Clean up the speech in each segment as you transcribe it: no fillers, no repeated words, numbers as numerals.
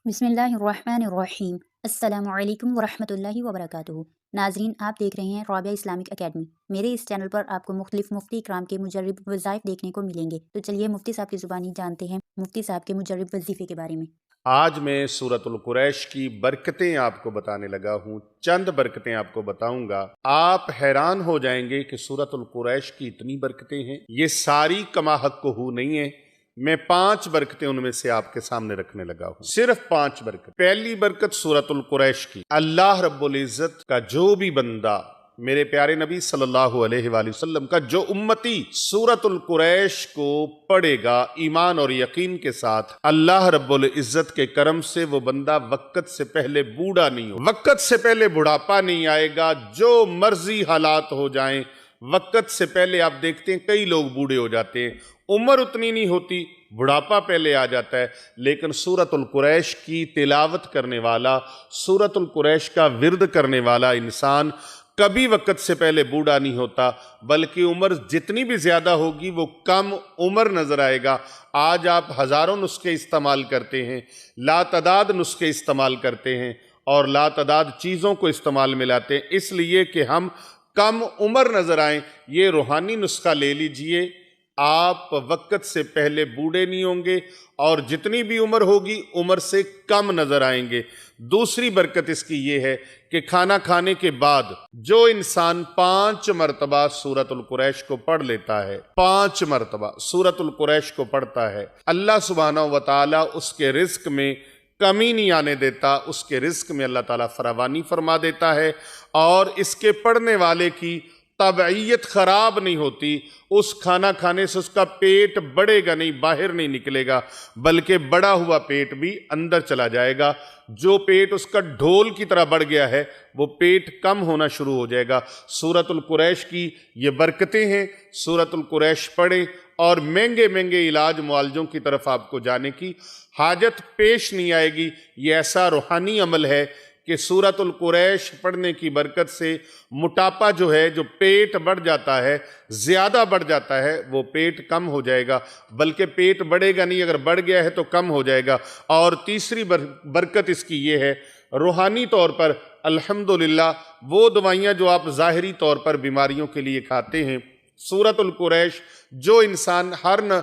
बिस्मिल्लाहिर्रहमानिर्रहीम। अस्सलामुअलैकुम वरहमतुल्लाहि वबरकातुहू। नाजरीन, आप देख रहे हैं रबिया इस्लामिक एकेडमी। मेरे इस चैनल पर आपको मुख्तलिफ मुफ्ती इकराम के मुजर्रिब वज़ाइफ देखने को मिलेंगे। तो चलिए मुफ्ती साहब की ज़ुबानी जानते हैं मुफ्ती साहब के मुजर्रिब वजीफ़े के बारे में। आज मैं सूरतुल कुरैश की बरकतें आपको बताने लगा हूँ। चंद बरकतें आपको बताऊंगा, आप हैरान हो जाएंगे कि सूरतुल कुरैश की इतनी बरकतें हैं। ये सारी कमा हक़ हू नहीं है। मैं 5 बरकतें उनमें से आपके सामने रखने लगा हूँ, सिर्फ 5 बरकत। पहली बरकत सूरतुल कुरैश की, अल्लाह रब्बुल इज्जत का जो भी बंदा, मेरे प्यारे नबी सल्लल्लाहु अलैहि वसल्लम का जो उम्मती सूरतुल कुरैश को पढ़ेगा ईमान और यकीन के साथ, अल्लाह रब्बुल इज्जत के करम से वो बंदा वक्त से पहले बूढ़ा नहीं हो, वक्त से पहले बुढ़ापा नहीं आएगा। जो मर्जी हालात हो जाएं, वक्त से पहले आप देखते हैं कई लोग बूढ़े हो जाते हैं, उम्र उतनी नहीं होती, बुढ़ापा पहले आ जाता है। लेकिन सूरतुल कुरैश की तिलावत करने वाला, सूरतुल कुरैश का विर्द करने वाला इंसान कभी वक्त से पहले बूढ़ा नहीं होता, बल्कि उम्र जितनी भी ज्यादा होगी वो कम उम्र नजर आएगा। आज आप हजारों नुस्खे इस्तेमाल करते हैं, लातदाद नुस्खे इस्तेमाल करते हैं और लातदाद चीज़ों को इस्तेमाल में लाते हैं, इसलिए कि हम कम उम्र नजर आए। ये रूहानी नुस्खा ले लीजिए, आप वक्त से पहले बूढ़े नहीं होंगे और जितनी भी उम्र होगी उम्र से कम नजर आएंगे। दूसरी बरकत इसकी ये है कि खाना खाने के बाद जो इंसान 5 मरतबा सूरतुल कुरैश को पढ़ लेता है, 5 मरतबा सूरतुल कुरैश को पढ़ता है, अल्लाह सुब्हानहू व तआला उसके रिज्क में कमी नहीं आने देता, उसके रिज्क में अल्लाह ताला फरावानी फरमा देता है और इसके पढ़ने वाले की तबीयत खराब नहीं होती। उस खाना खाने से उसका पेट बढ़ेगा नहीं, बाहर नहीं निकलेगा, बल्कि बढ़ा हुआ पेट भी अंदर चला जाएगा। जो पेट उसका ढोल की तरह बढ़ गया है वो पेट कम होना शुरू हो जाएगा। सूरतुल कुरैश की ये बरकतें हैं। सूरतुल कुरैश पढ़ें और महंगे महंगे इलाज मुआलजों की तरफ आपको जाने की हाजत पेश नहीं आएगी। ये ऐसा रूहानी अमल है कि सूरतुल कुरैश पढ़ने की बरकत से मोटापा जो है, जो पेट बढ़ जाता है, ज्यादा बढ़ जाता है, वो पेट कम हो जाएगा, बल्कि पेट बढ़ेगा नहीं, अगर बढ़ गया है तो कम हो जाएगा। और तीसरी बरकत इसकी ये है, रूहानी तौर पर अल्हम्दुलिल्लाह वो दवाइयाँ जो आप ज़ाहिरी तौर पर बीमारियों के लिए खाते हैं, सूरतुल कुरैश जो इंसान हर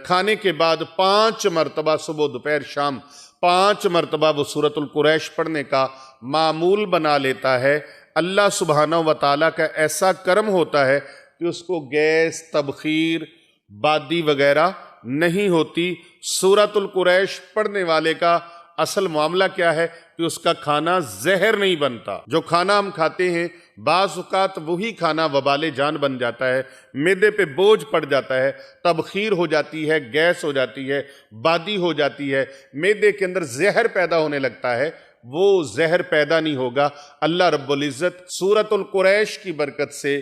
खाने के बाद 5 मरतबा सुबह दोपहर शाम 5 मरतबा वो सूरतुल कुरैश पढ़ने का मामूल बना लेता है, अल्लाह सुब्हानहू व तआला का ऐसा करम होता है कि उसको गैस, तबखीर, बादी वगैरह नहीं होती। सूरतुल कुरैश पढ़ने वाले का असल मामला क्या है कि उसका खाना जहर नहीं बनता। जो खाना हम खाते हैं बाज़ औक़ात वही खाना वबाले जान बन जाता है, मैदे पे बोझ पड़ जाता है, तबखीर हो जाती है, गैस हो जाती है, बादी हो जाती है, मैदे के अंदर जहर पैदा होने लगता है। वो जहर पैदा नहीं होगा। अल्लाह रब्बुल इज़्ज़त सूरतुल कुरैश की बरकत से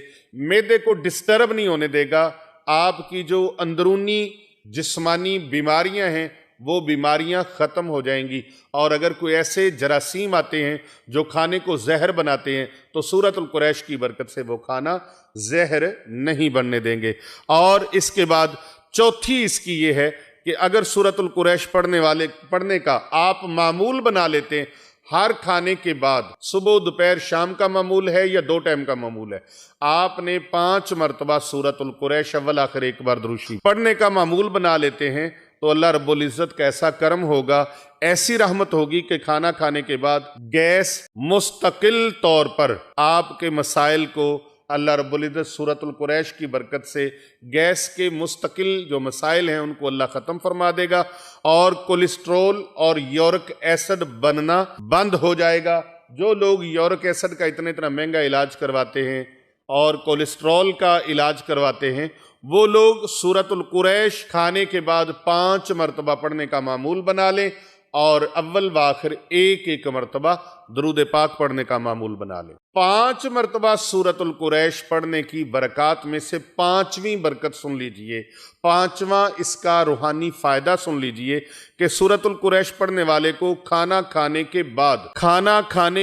मैदे को डिस्टर्ब नहीं होने देगा। आपकी जो अंदरूनी जिस्मानी बीमारियां हैं वो बीमारियां ख़त्म हो जाएंगी। और अगर कोई ऐसे जरासीम आते हैं जो खाने को जहर बनाते हैं तो सूरतुल कुरैश की बरकत से वो खाना जहर नहीं बनने देंगे। और इसके बाद चौथी इसकी ये है कि अगर सूरतुल कुरैश पढ़ने का आप मामूल बना लेते हैं, हर खाने के बाद सुबह दोपहर शाम का मामूल है या 2 टाइम का मामूल है, आपने 5 मरतबा सूरतुल कुरैश अव्वल आखिर एक बार दुरूशी पढ़ने का मामूल बना लेते हैं तो अल्लाह रब्बुल इज़्ज़त का ऐसा करम होगा, ऐसी रहमत होगी कि खाना खाने के बाद गैस मुस्तकिल तौर पर आपके मसाइल को अल्लाह रब्बुल इज़्ज़त सूरतुल कुरैश की बरकत से गैस के मुस्तकिल जो मसाइल हैं उनको अल्लाह ख़त्म फरमा देगा और कोलेस्ट्रोल और यूरिक एसिड बनना बंद हो जाएगा। जो लोग यूरिक एसिड का इतना महंगा इलाज करवाते हैं और कोलेस्ट्रॉल का इलाज करवाते हैं, वो लोग सूरतुल कुरैश खाने के बाद 5 मरतबा पढ़ने का मामूल बना लें और अव्वल व आखिर एक मरतबा दरूद पाक पढ़ने का मामूल बना लें। 5 मरतबा सूरतुल कुरैश पढ़ने की बरक़ात में से 5वीं बरकत सुन लीजिए, 5वां इसका रूहानी फ़ायदा सुन लीजिए कि सूरतुल कुरैश पढ़ने वाले को खाना खाने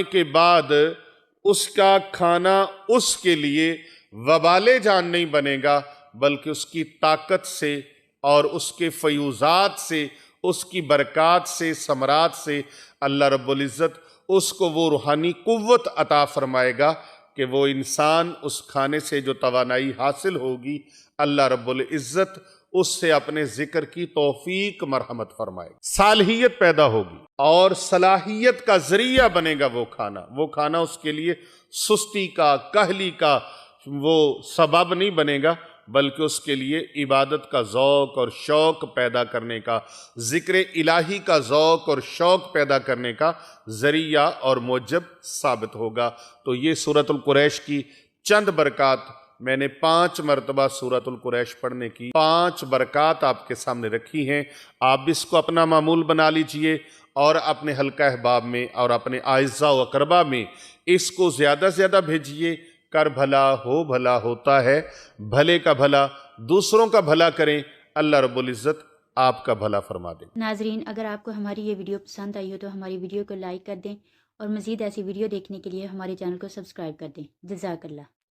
के बाद उसका खाना उसके लिए वबाले जान नहीं बनेगा, बल्कि उसकी ताकत से और उसके फयूज़ात से उसकी बरक़ात से, समरात से अल्लाह रब्बुल इज़्ज़त उसको वो रूहानी कुव्वत अता फरमाएगा कि वो इंसान उस खाने से जो तवानाई हासिल होगी, अल्लाह रब्बुल इज़्ज़त उससे अपने जिक्र की तौफीक मरहमत फरमाएगा, सालहियत पैदा होगी और सलाहियत का जरिया बनेगा वो खाना उसके लिए सुस्ती का, कहली का वो सबब नहीं बनेगा, बल्कि उसके लिए इबादत का ज़ौक़ और शौक़ पैदा करने का, ज़िक्र इलाही का ज़ौक़ और शौक़ पैदा करने का ज़रिया और मूजब साबित होगा। तो ये सूरतुल कुरैश की चंद बरक़ात, मैंने 5 मरतबा सूरतुल कुरैश पढ़ने की 5 बरक़ात आपके सामने रखी हैं। आप इसको अपना मामूल बना लीजिए और अपने हल्का अहबाब में और अपने आइज़ा व अक़रबा में इसको ज़्यादा से ज़्यादा भेजिए। कर भला हो भला होता है, भले का भला दूसरों का भला करें, अल्लाह रब्बुल इज़्ज़त आपका भला फरमा दें। नाजरीन, अगर आपको हमारी ये वीडियो पसंद आई हो तो हमारी वीडियो को लाइक कर दें और मज़ीद ऐसी वीडियो देखने के लिए हमारे चैनल को सब्सक्राइब कर दें। जज़ाकल्लाह।